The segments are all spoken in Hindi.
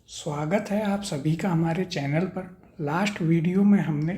स्वागत है आप सभी का हमारे चैनल पर। लास्ट वीडियो में हमने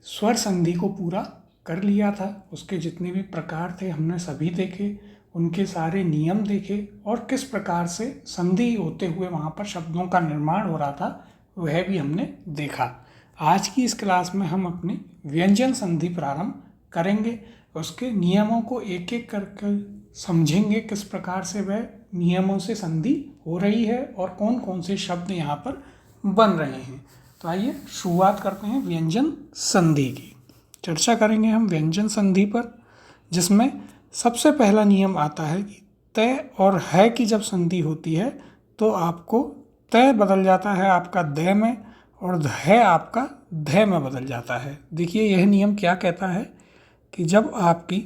स्वर संधि को पूरा कर लिया था। उसके जितने भी प्रकार थे हमने सभी देखे, उनके सारे नियम देखे और किस प्रकार से संधि होते हुए वहाँ पर शब्दों का निर्माण हो रहा था वह भी हमने देखा। आज की इस क्लास में हम अपनी व्यंजन संधि प्रारंभ करेंगे। उसके नियमों को एक एक करके समझेंगे, किस प्रकार से वह नियमों से संधि हो रही है और कौन कौन से शब्द यहाँ पर बन रहे हैं। तो आइए शुरुआत करते हैं व्यंजन संधि की। चर्चा करेंगे हम व्यंजन संधि पर, जिसमें सबसे पहला नियम आता है कि तय और है की जब संधि होती है तो आपको तय बदल जाता है आपका दय में और है आपका धय में बदल जाता है। देखिए यह नियम क्या कहता है कि जब आपकी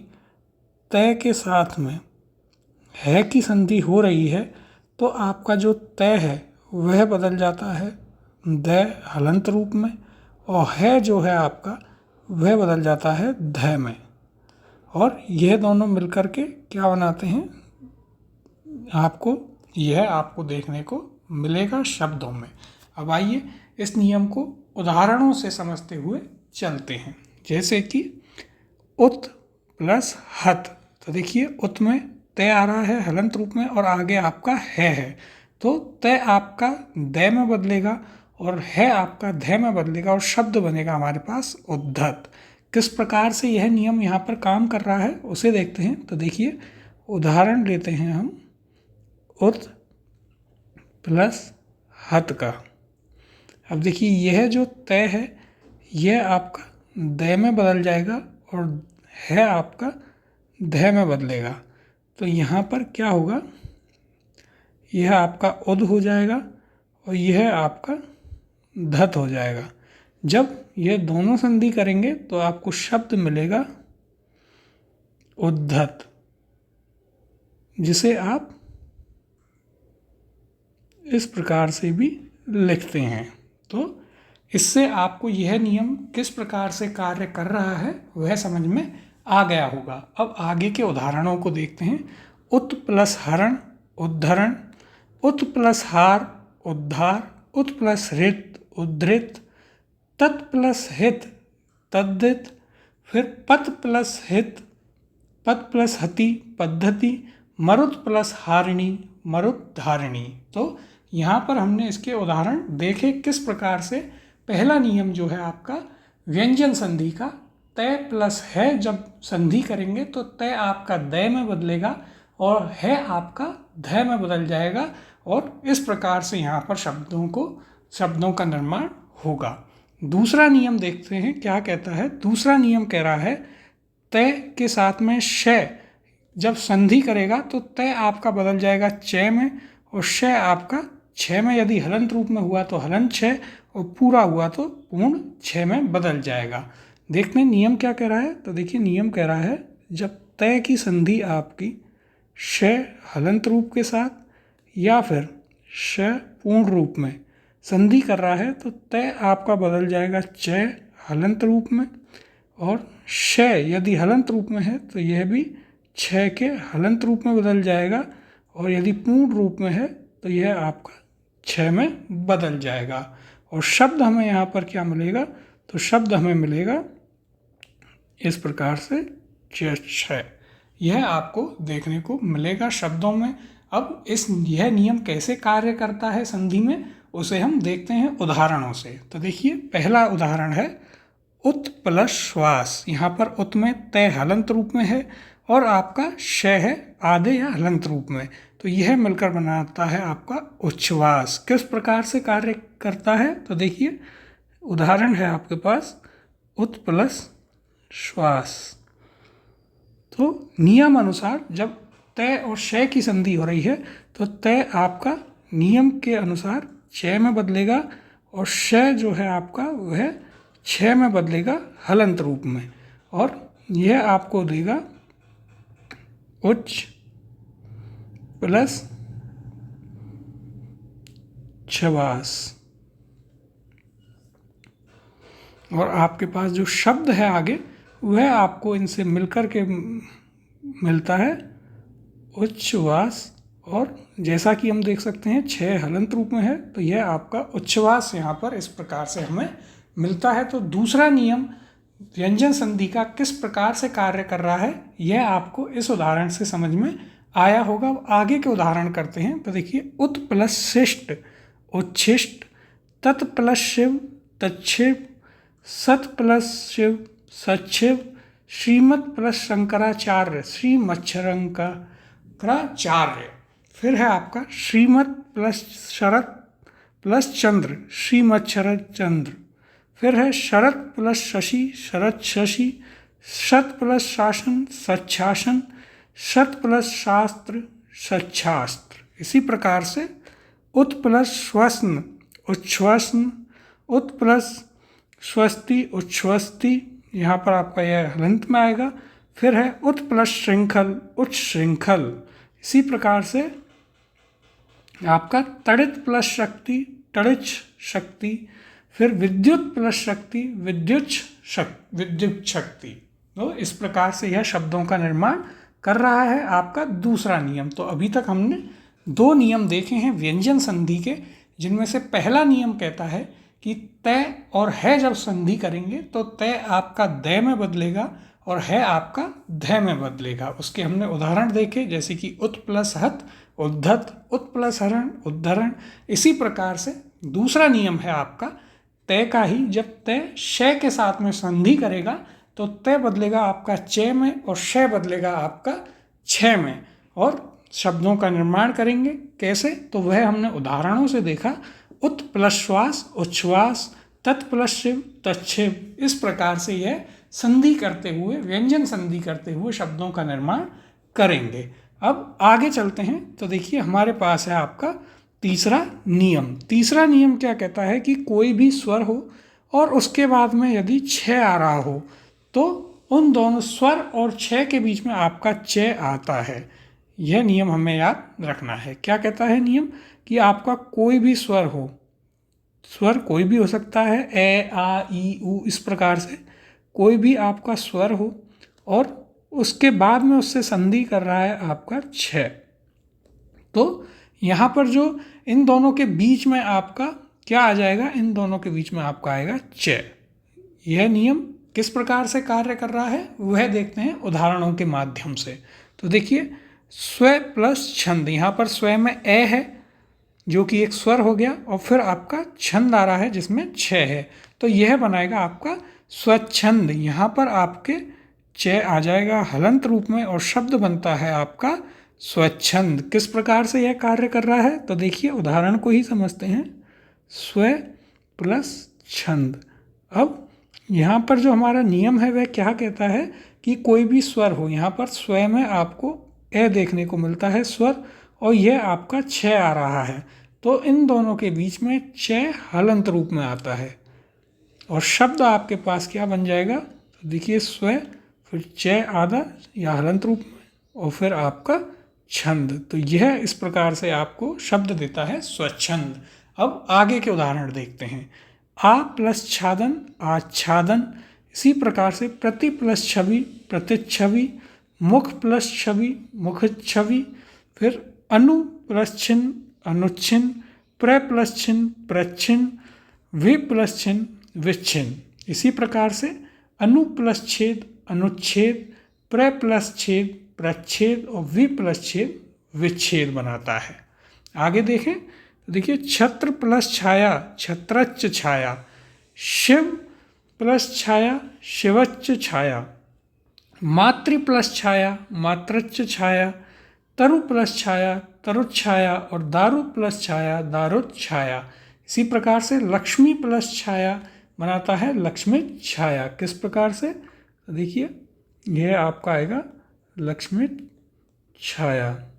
तय के साथ में है की संधि हो रही है तो आपका जो तय है वह बदल जाता है दय हलंत रूप में और है जो है आपका वह बदल जाता है धय में। और यह दोनों मिलकर के क्या बनाते हैं, आपको देखने को मिलेगा शब्दों में। अब आइए इस नियम को उदाहरणों से समझते हुए चलते हैं। जैसे कि उत प्लस हत, तो देखिए उत में तय आ रहा है हलंत रूप में और आगे आपका है तो तय आपका दय में बदलेगा और है आपका धय में बदलेगा और शब्द बनेगा हमारे पास उद्धत। किस प्रकार से यह नियम यहाँ पर काम कर रहा है उसे देखते हैं। तो देखिए उदाहरण लेते हैं हम उत प्लस हत का। अब देखिए यह जो तय है यह आपका दय में बदल जाएगा और है आपका धय में बदलेगा। तो यहाँ पर क्या होगा, यह आपका उद हो जाएगा और यह आपका धत हो जाएगा। जब यह दोनों संधि करेंगे तो आपको शब्द मिलेगा उद्धत, जिसे आप इस प्रकार से भी लिखते हैं। तो इससे आपको यह नियम किस प्रकार से कार्य कर रहा है वह समझ में आ गया होगा। अब आगे के उदाहरणों को देखते हैं। उत प्लस हरण उद्धरण, उत प्लस हार उद्धार, उत प्लस ऋत उद्धृत, तत् प्लस हित तद्धित, फिर पत प्लस हित पत प्लस हति पद्धति, मरुत प्लस हारिणी मरुत धारिणी। तो यहाँ पर हमने इसके उदाहरण देखे किस प्रकार से पहला नियम जो है आपका व्यंजन संधि का, तय प्लस है जब संधि करेंगे तो तय आपका दय में बदलेगा और है आपका धय में बदल जाएगा और इस प्रकार से यहाँ पर शब्दों का निर्माण होगा। दूसरा नियम देखते हैं क्या कहता है। दूसरा नियम कह रहा है तय के साथ में शय जब संधि करेगा तो तय आपका बदल जाएगा चय में और शय आपका छय में। यदि हलंत रूप में हुआ तो हलंत छय और पूरा हुआ तो पूर्ण छय में बदल जाएगा। देखते हैं नियम क्या कह रहा है। तो देखिए नियम कह रहा है जब तय की संधि आपकी शय हलंत रूप के साथ या फिर शय पूर्ण रूप में संधि कर रहा है तो तय आपका बदल जाएगा चय हलंत रूप में और शय यदि हलंत रूप में है तो यह भी छय के हलंत रूप में बदल जाएगा और यदि पूर्ण रूप में है तो यह आपका छय में बदल जाएगा। और शब्द हमें यहाँ पर क्या मिलेगा, तो शब्द हमें मिलेगा इस प्रकार से छय। यह आपको देखने को मिलेगा शब्दों में। अब यह नियम कैसे कार्य करता है संधि में उसे हम देखते हैं उदाहरणों से। तो देखिए पहला उदाहरण है उत प्लस श्वास। यहाँ पर उत में तय हलंत रूप में है और आपका शय है आधे या हलंत रूप में, तो यह मिलकर बनाता है आपका उच्छ्वास। किस प्रकार से कार्य करता है तो देखिए उदाहरण है आपके पास उत प्लस श्वास। तो नियम अनुसार जब तय और शय की संधि हो रही है तो तय आपका नियम के अनुसार चय में बदलेगा और शय जो है आपका वह छय में बदलेगा हलंत रूप में और यह आपको देगा उच्च प्लस छवास। और आपके पास जो शब्द है आगे वह आपको इनसे मिलकर के मिलता है उच्छ्वास और जैसा कि हम देख सकते हैं 6 हलंत रूप में है, तो यह आपका उच्छ्वास यहाँ पर इस प्रकार से हमें मिलता है। तो दूसरा नियम व्यंजन संधि का किस प्रकार से कार्य कर रहा है, यह आपको इस उदाहरण से समझ में आया होगा। अब आगे के उदाहरण करते हैं। तो देखिए, उत प्लस शिष्ट उच्छिष्ट, तत् प्लस शिव तच्छिव, सत प्लस शिव सच्छिव, श्रीमत प्लस शंकराचार्य श्रीमच्छरंकराचार्य। फिर है आपका श्रीमत प्लस शरत प्लस चंद्र श्रीमच्छरद चंद्र। फिर है शरत प्लस शशि शरत शशि, शत प्लस शासन सच्छासन, शत प्लस शास्त्र सच्छास्त्र। इसी प्रकार से उत प्लस श्वसन उच्छ्वसन, उत प्लस स्वस्ति उच्छ्वस्ति, यहाँ पर आपका यह हलंत में आएगा। फिर है उत प्लस श्रृंखल उच्छृंखल। इसी प्रकार से आपका तड़ित प्लस शक्ति तड़ित शक्ति। फिर विद्युत प्लस शक्ति विद्युत शक्ति। तो इस प्रकार से यह शब्दों का निर्माण कर रहा है आपका दूसरा नियम। तो अभी तक हमने 2 नियम देखे हैं व्यंजन संधि के, जिनमें से पहला नियम कहता है कि तय और है जब संधि करेंगे तो तय आपका दय में बदलेगा और है आपका ध में बदलेगा। उसके हमने उदाहरण देखे, जैसे कि उत प्लस हत उद्धत, उत प्लस हरण उद्धरण। इसी प्रकार से दूसरा नियम है आपका तय का ही, जब तय शय के साथ में संधि करेगा तो तय बदलेगा आपका च में और शय बदलेगा आपका छ में, और शब्दों का निर्माण करेंगे। कैसे, तो वह हमने उदाहरणों से देखा। उत प्लस श्वास उच्छ्वास, तत् प्लस शिव तच्छिव। इस प्रकार से यह संधि करते हुए, व्यंजन संधि करते हुए शब्दों का निर्माण करेंगे। अब आगे चलते हैं। तो देखिए, हमारे पास है आपका तीसरा नियम। तीसरा नियम क्या कहता है कि कोई भी स्वर हो और उसके बाद में यदि छ आ रहा हो तो उन दोनों स्वर और छ के बीच में आपका च आता है। यह नियम हमें याद रखना है। क्या कहता है नियम कि आपका कोई भी स्वर हो, स्वर कोई भी हो सकता है, ए आ ई उ, इस प्रकार से कोई भी आपका स्वर हो और उसके बाद में उससे संधि कर रहा है आपका छ, तो यहाँ पर जो इन दोनों के बीच में आपका क्या आ जाएगा, इन दोनों के बीच में आपका आएगा च। यह नियम किस प्रकार से कार्य कर रहा है वह देखते हैं उदाहरणों के माध्यम से। तो देखिए, स्व प्लस छंद, यहाँ पर स्व में ए है जो कि एक स्वर हो गया, और फिर आपका छंद आ रहा है जिसमें छ है, तो यह बनाएगा आपका स्वच्छंद। यहाँ पर आपके च आ जाएगा हलंत रूप में और शब्द बनता है आपका स्वच्छंद। किस प्रकार से यह कार्य कर रहा है, तो देखिए उदाहरण को ही समझते हैं। स्व प्लस छंद। अब यहाँ पर जो हमारा नियम है वह क्या कहता है कि कोई भी स्वर हो, यहाँ पर स्व में आपको ए देखने को मिलता है स्वर, और यह आपका छ आ रहा है, तो इन दोनों के बीच में छ हलंत रूप में आता है और शब्द आपके पास क्या बन जाएगा, तो देखिए स्व फिर छ आधा या हलंत रूप में और फिर आपका छंद। तो यह इस प्रकार से आपको शब्द देता है स्वच्छंद। अब आगे के उदाहरण देखते हैं। आ प्लस छादन आच्छादन। इसी प्रकार से प्रति प्लस छवि प्रतिच्छवि, मुख प्लस छवि मुखच्छवि। फिर अनु प्लस छिन्न अनुच्छिन्न, प्र प्लस छिन्न प्रच्छिन्न, वि प्लस छिन्न विच्छिन्न। इसी प्रकार से अनु प्लस छेद अनुच्छेद, प्र प्लस छेद प्रच्छेद और वि प्लस छेद विच्छेद बनाता है। आगे देखें तो देखिए, छत्र प्लस छाया छत्रच्च छाया, शिव प्लस छाया शिवच्च छाया, मातृ प्लस छाया मातृच्च छाया, तरु प्लस छाया तरुच्छाया और दारु प्लस छाया दारुच्छाया। इसी प्रकार से लक्ष्मी प्लस छाया बनाता है लक्ष्मी छाया। किस प्रकार से, तो देखिए यह आपका आएगा लक्ष्मी छाया।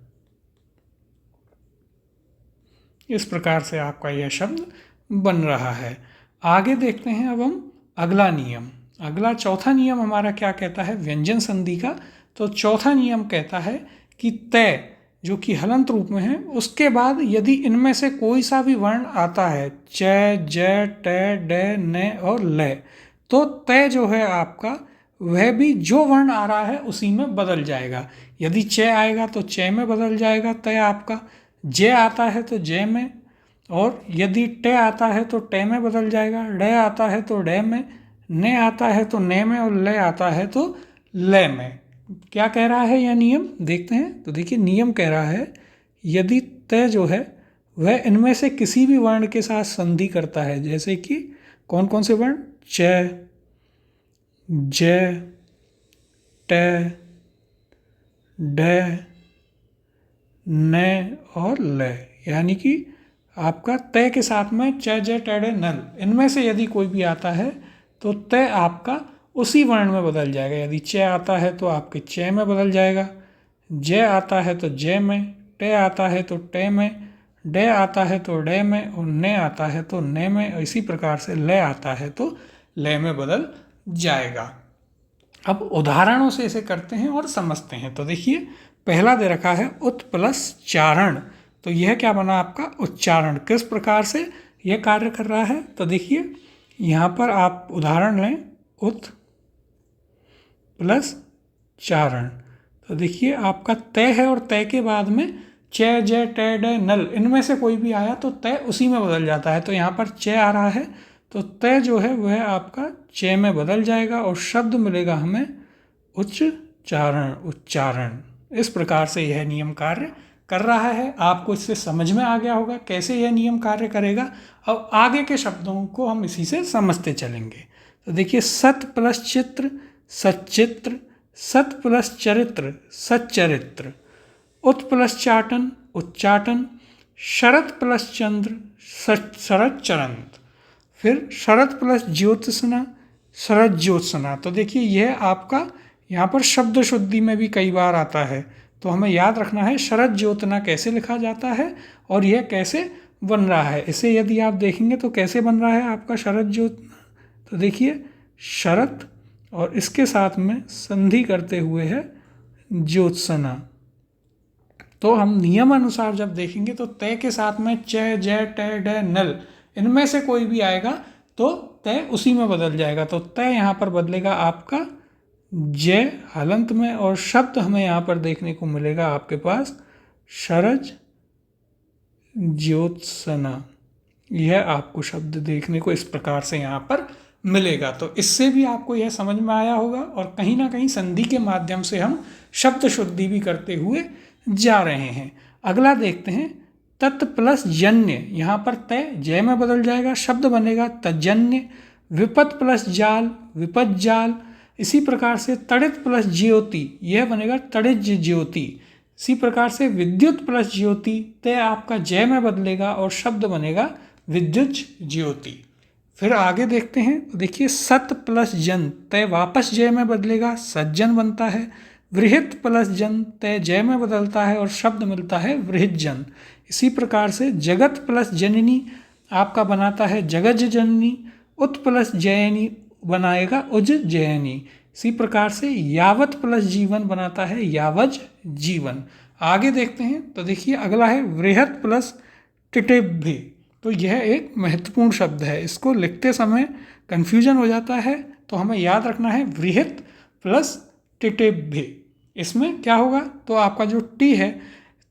इस प्रकार से आपका यह शब्द बन रहा है। आगे देखते हैं अब हम अगला नियम। अगला चौथा नियम हमारा क्या कहता है व्यंजन संधि का। तो चौथा नियम कहता है कि तय जो कि हलंत रूप में है, उसके बाद यदि इनमें से कोई सा भी वर्ण आता है, च ज ट ड न और ल, तो तय जो है आपका वह भी जो वर्ण आ रहा है उसी में बदल जाएगा। यदि च आएगा तो च में बदल जाएगा तय आपका, जे आता है तो जे में, और यदि टे आता है तो टे में बदल जाएगा, डे आता है तो डे में, ने आता है तो ने में, और ले आता है तो ले में। क्या कह रहा है यह नियम, देखते हैं। तो देखिए नियम कह रहा है यदि तय जो है वह इनमें से किसी भी वर्ण के साथ संधि करता है, जैसे कि कौन कौन से वर्ण, च, ज, ट, डे, ने और ले, यानी कि आपका तय के साथ में च, ज, ट, डे, नल, इनमें से यदि कोई भी आता है तो तय आपका उसी वर्ण में बदल जाएगा। यदि च आता है तो आपके च में बदल जाएगा, ज आता है तो ज में, टे आता है तो टे में, डे आता है तो डे में, और ने आता है तो ने में, और इसी प्रकार से ले आता है तो ले में बदल जाएगा। अब उदाहरणों से इसे करते हैं और समझते हैं। तो देखिए पहला दे रखा है उत प्लस चारण, तो यह क्या बना आपका उच्चारण। किस प्रकार से यह कार्य कर रहा है, तो देखिए यहाँ पर आप उदाहरण लें, उत प्लस चारण। तो देखिए आपका तय है और तय के बाद में च, ज, ट, ड, नल, इनमें से कोई भी आया तो तय उसी में बदल जाता है। तो यहाँ पर च आ रहा है तो तय जो है वह आपका च में बदल जाएगा और शब्द मिलेगा हमें उच्चारण, उच्चारण। इस प्रकार से यह नियम कार्य कर रहा है। आपको इससे समझ में आ गया होगा कैसे यह नियम कार्य करेगा। अब आगे के शब्दों को हम इसी से समझते चलेंगे। तो देखिए सत प्लस चित्र, सच्चित्र, सत प्लस चरित्र, सच्चरित्र, उत प्लस चाटन, उच्चाटन, शरत प्लस चंद्र, शरत चरंत, फिर शरत प्लस ज्योत्सना, शरत ज्योत्सना। तो देखिए यह आपका यहाँ पर शब्द शुद्धि में भी कई बार आता है, तो हमें याद रखना है शरत ज्योतना कैसे लिखा जाता है और यह कैसे बन रहा है। इसे यदि आप देखेंगे तो कैसे बन रहा है आपका शरत ज्योतना, तो देखिए शरत और इसके साथ में संधि करते हुए है ज्योत्सना। तो हम नियम अनुसार जब देखेंगे तो तय के साथ में च, ज, ट, ड, नल, इनमें से कोई भी आएगा तो तय उसी में बदल जाएगा। तो तय यहाँ पर बदलेगा आपका ज हलंत में, और शब्द हमें यहाँ पर देखने को मिलेगा आपके पास शरज ज्योत्सना। यह आपको शब्द देखने को इस प्रकार से यहाँ पर मिलेगा। तो इससे भी आपको यह समझ में आया होगा और कहीं ना कहीं संधि के माध्यम से हम शब्द शुद्धि भी करते हुए जा रहे हैं। अगला देखते हैं तत् प्लस जन्य, यहाँ पर तय जय में बदल जाएगा, शब्द बनेगा तजन्य। विपत प्लस जाल, विपत जाल। इसी प्रकार से तड़ित प्लस ज्योति, यह बनेगा तड़ित ज्योति। इसी प्रकार से विद्युत प्लस ज्योति, तय आपका जय में बदलेगा और शब्द बनेगा विद्युत ज्योति। फिर आगे देखते हैं, तो देखिए सत प्लस जन, तय वापस जय में बदलेगा, सज्जन बनता है। वृहित प्लस जन, तय जय में बदलता है और शब्द मिलता है वृहिजन। इसी प्रकार से जगत प्लस जननी आपका बनाता है जगज जननी। उत प्लस जयनी बनाएगा उज जयनी। इसी प्रकार से यावत प्लस जीवन बनाता है यावज जीवन। आगे देखते हैं, तो देखिए अगला है वृहत प्लस टिटिभ्य। तो यह एक महत्वपूर्ण शब्द है, इसको लिखते समय कन्फ्यूजन हो जाता है, तो हमें याद रखना है वृहत प्लस टिटिभ्य। इसमें क्या होगा, तो आपका जो टी है,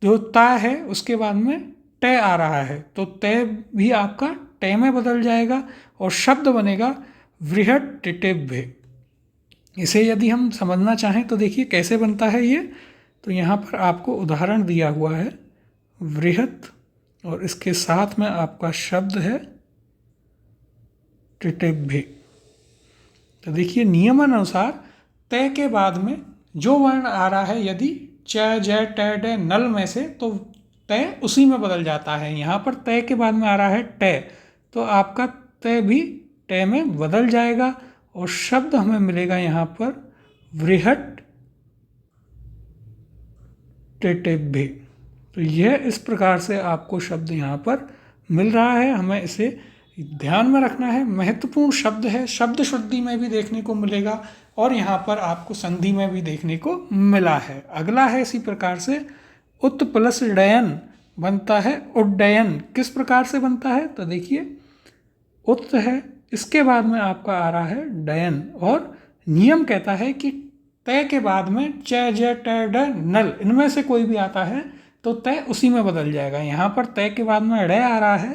जो ता है, उसके बाद में टे आ रहा है, तो ते भी आपका टे में बदल जाएगा और शब्द बनेगा वृहत टिटिभ्य। इसे यदि हम समझना चाहें तो देखिए कैसे बनता है ये, तो यहाँ पर आपको उदाहरण दिया हुआ है वृहत और इसके साथ में आपका शब्द है टिटिभ्य। तो देखिए नियमानुसार तय के बाद में जो वर्ण आ रहा है, यदि च, ज, ट, ड, नल में से, तो तय उसी में बदल जाता है। यहाँ पर तय के बाद में आ रहा है टे, तो आपका तय भी टे में बदल जाएगा और शब्द हमें मिलेगा यहाँ पर वृहत टिटिभ्य। तो यह इस प्रकार से आपको शब्द यहाँ पर मिल रहा है, हमें इसे ध्यान में रखना है। महत्वपूर्ण शब्द है, शब्द शुद्धि में भी देखने को मिलेगा और यहाँ पर आपको संधि में भी देखने को मिला है। अगला है इसी प्रकार से उत प्लस डयन बनता है उड्डयन। किस प्रकार से बनता है, तो देखिए उत है, इसके बाद में आपका आ रहा है डयन, और नियम कहता है कि तय के बाद में च, ज, ट, ड, नल, इनमें से कोई भी आता है तो तय उसी में बदल जाएगा। यहाँ पर तय के बाद में ड़ आ रहा है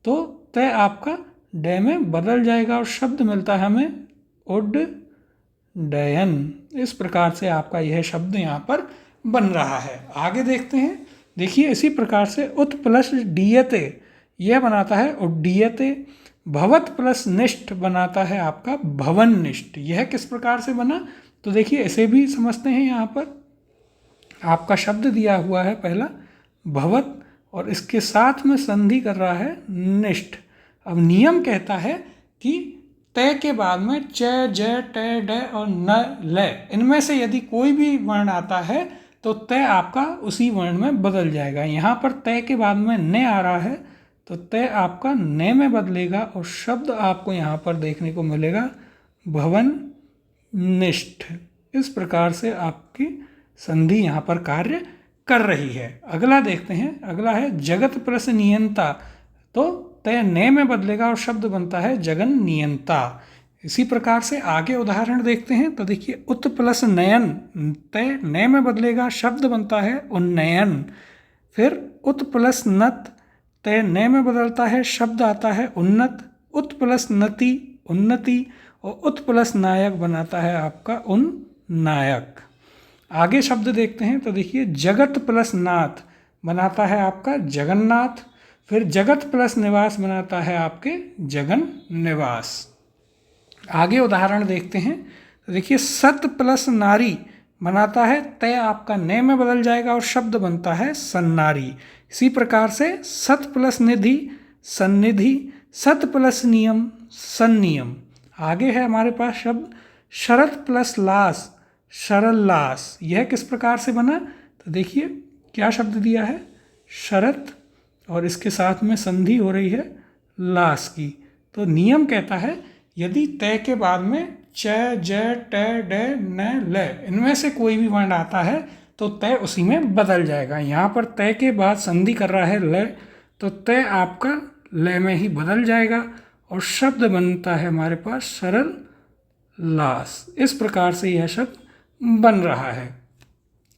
तो तय आपका ड में बदल जाएगा और शब्द मिलता है हमें उड्डयन। इस प्रकार से आपका यह शब्द यहाँ पर बन रहा है। आगे देखते हैं। देखिए इसी प्रकार से उत प्लस डीयते यह बनाता है उड्डीयते। भवत प्लस निष्ठ बनाता है आपका भवननिष्ठ। यह किस प्रकार से बना, तो देखिए इसे भी समझते हैं। यहाँ पर आपका शब्द दिया हुआ है पहला भवत और इसके साथ में संधि कर रहा है निष्ठ। अब नियम कहता है कि तय के बाद में च, ज, ट, ड और न, ल इनमें से यदि कोई भी वर्ण आता है तो तय आपका उसी वर्ण में बदल जाएगा। यहाँ पर तय के बाद में न आ रहा है तो तय आपका न में बदलेगा और शब्द आपको यहाँ पर देखने को मिलेगा भवन निष्ठ। इस प्रकार से आपकी संधि यहाँ पर कार्य कर रही है। अगला देखते हैं। अगला है जगत प्लस नियंता, तो तय न में बदलेगा और शब्द बनता है जगन नियंता। इसी प्रकार से आगे उदाहरण देखते हैं। तो देखिए उत प्लस नयन, तय न में बदलेगा, शब्द बनता है उन्नयन। फिर उत प्लस नत, तय न में बदलता है, शब्द आता है उन्नत। उत प्लस नति उन्नति और उत प्लस नायक बनाता है आपका उन्नायक। आगे शब्द देखते हैं। तो देखिए जगत प्लस नाथ बनाता है आपका जगन्नाथ। फिर जगत प्लस निवास बनाता है आपके जगन निवास। आगे उदाहरण देखते हैं। तो देखिए सत प्लस नारी बनाता है तय आपका न में बदल जाएगा और शब्द बनता है सन्नारी। इसी प्रकार से सत प्लस निधि सन्निधि, सत प्लस नियम सन्नियम। आगे है हमारे पास शब्द शरत प्लस लास शरल्लास। यह किस प्रकार से बना, तो देखिए क्या शब्द दिया है शरत और इसके साथ में संधि हो रही है लास की। तो नियम कहता है यदि तय के बाद में च, ज, ट, ड, न, ल इनमें से कोई भी वर्ण आता है तो तय उसी में बदल जाएगा। यहाँ पर तय के बाद संधि कर रहा है ल, तो तय आपका ल में ही बदल जाएगा और शब्द बनता है हमारे पास सरल लास। इस प्रकार से यह शब्द बन रहा है।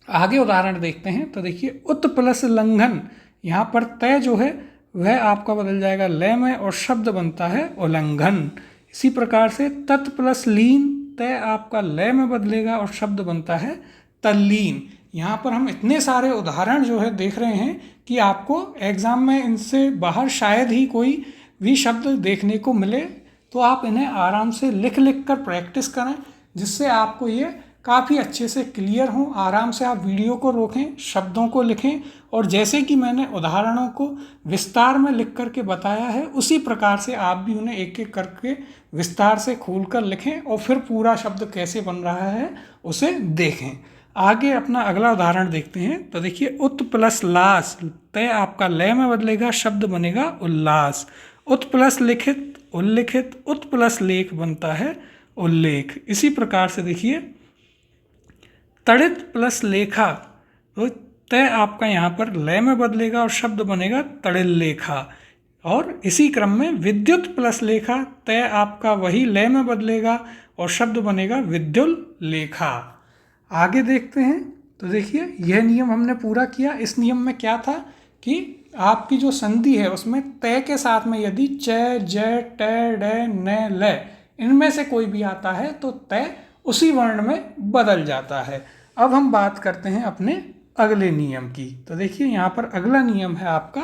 आगे उदाहरण देखते हैं। तो देखिए उत प्लस लंघन, यहाँ पर तय जो है वह आपका बदल जाएगा ल में और शब्द बनता है उल्लंघन। इसी प्रकार से तत् प्लस लीन, तय आपका ल में बदलेगा और शब्द बनता है तल्लीन। यहाँ पर हम इतने सारे उदाहरण जो है देख रहे हैं कि आपको एग्ज़ाम में इनसे बाहर शायद ही कोई भी शब्द देखने को मिले, तो आप इन्हें आराम से लिख लिख कर प्रैक्टिस करें जिससे आपको ये काफ़ी अच्छे से क्लियर हो। आराम से आप वीडियो को रोकें, शब्दों को लिखें और जैसे कि मैंने उदाहरणों को विस्तार में लिख करके बताया है उसी प्रकार से आप भी उन्हें एक एक करके विस्तार से खोल कर लिखें और फिर पूरा शब्द कैसे बन रहा है उसे देखें। आगे अपना अगला उदाहरण देखते हैं। तो देखिए उत प्लस लास, तय आपका लय में बदलेगा, शब्द बनेगा उल्लास। उत प्लस लिखित उल्लिखित, उत प्लस लेख बनता है उल्लेख। इसी प्रकार से देखिए तड़ित प्लस लेखा, तो तय आपका यहाँ पर लय में बदलेगा और शब्द बनेगा तड़िल लेखा। और इसी क्रम में विद्युत प्लस लेखा, तय आपका वही लय में बदलेगा और शब्द बनेगा विद्युल लेखा। आगे देखते हैं। तो देखिए यह नियम हमने पूरा किया। इस नियम में क्या था कि आपकी जो संधि है उसमें तय के साथ में यदि च, ज, ट, ड, न, ल इनमें से कोई भी आता है तो तय उसी वर्ण में बदल जाता है। अब हम बात करते हैं अपने अगले नियम की। तो देखिए यहाँ पर अगला नियम है आपका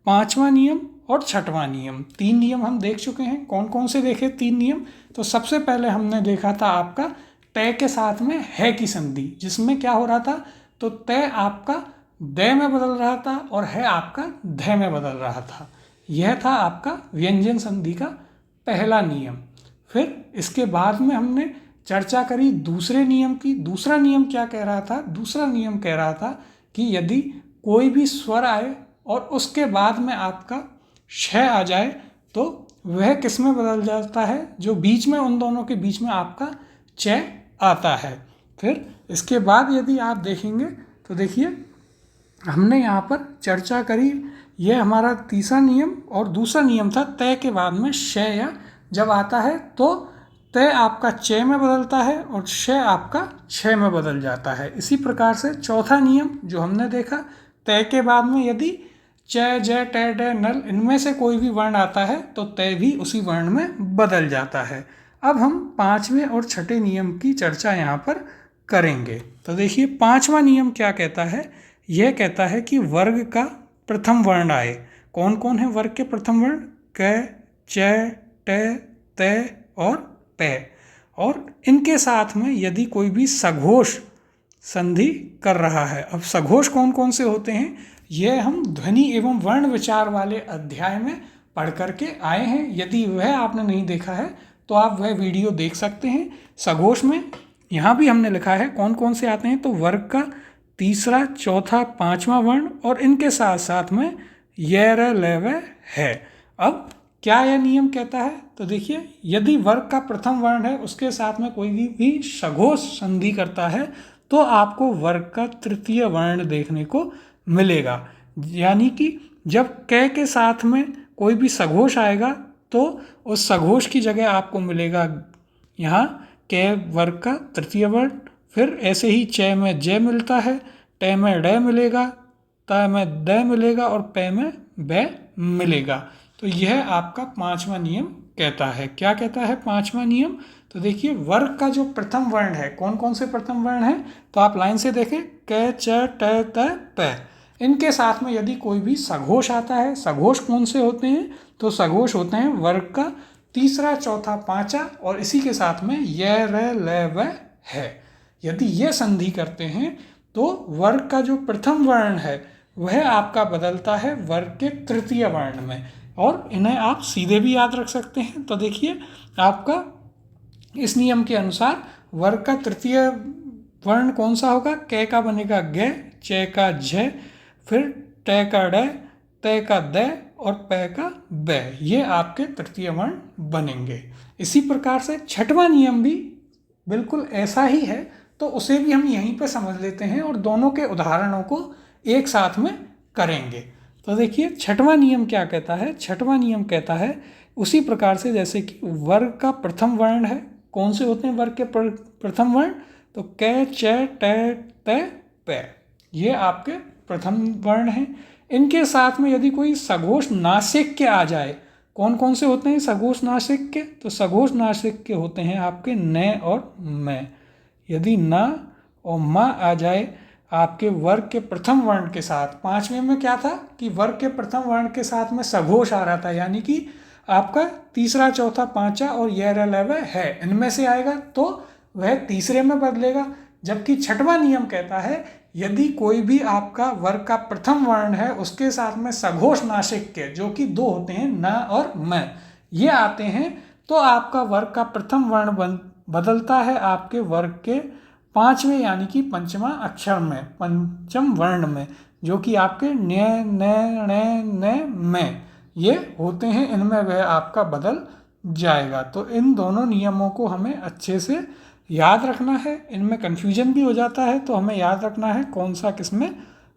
5वां नियम और 6वां नियम। 3 नियम हम देख चुके हैं। कौन कौन से देखे 3 नियम? तो सबसे पहले हमने देखा था आपका तय के साथ में है की संधि, जिसमें क्या हो रहा था, तो तय आपका द में बदल रहा था और है आपका ध में बदल रहा था। यह था आपका व्यंजन संधि का पहला नियम। फिर इसके बाद में हमने चर्चा करी दूसरे नियम की। दूसरा नियम क्या कह रहा था? दूसरा नियम कह रहा था कि यदि कोई भी स्वर आए और उसके बाद में आपका श आ जाए तो वह किस में बदल जाता है? जो बीच में, उन दोनों के बीच में आपका च आता है। फिर इसके बाद यदि आप देखेंगे तो देखिए हमने यहाँ पर चर्चा करी, यह हमारा तीसरा नियम। और दूसरा नियम था तय के बाद में श या जब आता है तो तय आपका च में बदलता है और श आपका छ में बदल जाता है। इसी प्रकार से चौथा नियम जो हमने देखा, तय के बाद में यदि च, ज, ट, ड, नल इनमें से कोई भी वर्ण आता है तो तय भी उसी वर्ण में बदल जाता है। अब हम पांचवें और छठे नियम की चर्चा यहाँ पर करेंगे। तो देखिए पांचवा नियम क्या कहता है, यह कहता है कि वर्ग का प्रथम वर्ण आए। कौन कौन है वर्ग के प्रथम वर्ण? क, च, ट, त और प, और इनके साथ में यदि कोई भी सघोष संधि कर रहा है। अब सघोष कौन कौन से होते हैं, यह हम ध्वनि एवं वर्ण विचार वाले अध्याय में पढ़ करके आए हैं। यदि वह आपने नहीं देखा है तो आप वह वीडियो देख सकते हैं। सघोष में यहाँ भी हमने लिखा है कौन कौन से आते हैं, तो वर्ग का तीसरा, चौथा, पांचवा वर्ण और इनके साथ साथ में य, र, ल, व है। अब क्या यह नियम कहता है, तो देखिए यदि वर्ग का प्रथम वर्ण है उसके साथ में कोई भी सघोष संधि करता है तो आपको वर्ग का तृतीय वर्ण देखने को मिलेगा। यानी कि जब क के साथ में कोई भी सघोष आएगा तो उस सघोष की जगह आपको मिलेगा यहाँ क वर्ग का तृतीय वर्ण। फिर ऐसे ही च में ज मिलता है, ट में ड मिलेगा, त में द मिलेगा और प में ब मिलेगा। तो यह आपका पांचवा नियम कहता है। क्या कहता है पांचवा नियम, तो देखिए वर्ग का जो प्रथम वर्ण है, कौन कौन से प्रथम वर्ण है, तो आप लाइन से देखें क, च, ट, त, प, इनके साथ में यदि कोई भी सघोष आता है, सघोष कौन से होते हैं, तो सघोष होते हैं वर्ग का तीसरा, चौथा, पांचवा और इसी के साथ में य, र, ल, व है। यदि ये संधि करते हैं तो वर्ग का जो प्रथम वर्ण है वह आपका बदलता है वर्ग के तृतीय वर्ण में, और इन्हें आप सीधे भी याद रख सकते हैं। तो देखिए आपका इस नियम के अनुसार वर्ग का तृतीय वर्ण कौन सा होगा, क का बनेगा ग, च का झ, फिर ट का ड, त का द और प का ब, ये आपके तृतीय वर्ण बनेंगे। इसी प्रकार से छठवां नियम भी बिल्कुल ऐसा ही है, तो उसे भी हम यहीं पर समझ लेते हैं और दोनों के उदाहरणों को एक साथ में करेंगे। तो देखिए छठवां नियम क्या कहता है, छठवां नियम कहता है उसी प्रकार से जैसे कि वर्ग का प्रथम वर्ण है, कौन से होते हैं वर्ग के प्रथम वर्ण, तो क, च, ट, त, प, ये आपके प्रथम वर्ण हैं। इनके साथ में यदि कोई सघोष नासिक्य आ जाए, कौन कौन से होते हैं सघोष नासिक्य, तो सघोष नासिक्य होते हैं आपके न और म। यदि न और म आ जाए आपके वर्ग के प्रथम वर्ण के साथ, पांचवें में क्या था कि वर्ग के प्रथम वर्ण के साथ में सघोष आ रहा था, यानी कि आपका तीसरा, चौथा, पांचवा और य, र, ल, व है, इनमें से आएगा तो वह तीसरे में बदलेगा। जबकि छठवां नियम कहता है यदि कोई भी आपका वर्ग का प्रथम वर्ण है उसके साथ में सघोष नासिक्य जो कि दो होते हैं न और म, ये आते हैं, तो आपका वर्ग का प्रथम वर्ण बदलता है आपके वर्ग के पांचवें यानी कि पंचमा अक्षर में, पंचम वर्ण में, जो कि आपके न्य, न, न, में ये होते हैं, इनमें वह आपका बदल जाएगा। तो इन दोनों नियमों को हमें अच्छे से याद रखना है, इनमें कन्फ्यूजन भी हो जाता है तो हमें याद रखना है कौन सा किस में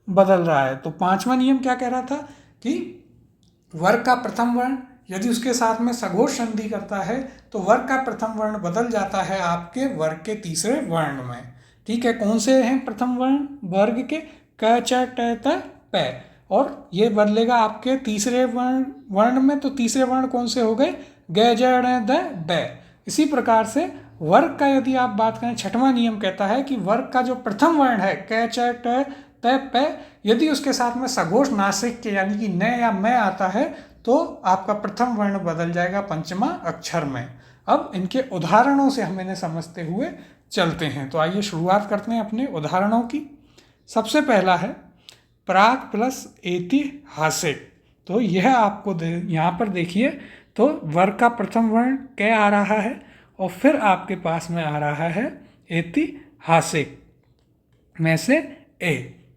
बदल रहा है। तो पांचवा नियम क्या कह रहा था कि वर्ग का प्रथम वर्ण यदि उसके साथ में सघोष संधि करता है तो वर्ग का प्रथम वर्ण बदल जाता है आपके वर्ग के तीसरे वर्ण में। ठीक है, कौन से हैं प्रथम वर्ण वर्ग के, क, च, ट, त, प, और ये बदलेगा आपके तीसरे वर्ण में। तो तीसरे वर्ण कौन से हो गए, ग, ज, ण, द, ब। इसी प्रकार से वर्ग का यदि आप बात करें, छठवां नियम कहता है कि वर्ग का जो प्रथम वर्ण है क, च, ट, त, प, यदि उसके साथ में सघोष नासिक्य यानी कि न या मैं आता है तो आपका प्रथम वर्ण बदल जाएगा पंचमा अक्षर में। अब इनके उदाहरणों से हम इन्हें समझते हुए चलते हैं। तो आइए शुरुआत करते हैं अपने उदाहरणों की। सबसे पहला है प्राग प्लस ऐतिहासिक। तो यह आपको यहाँ पर देखिए, तो वर्ग का प्रथम वर्ण क आ रहा है और फिर आपके पास में आ रहा है ऐतिहासिक में से ए।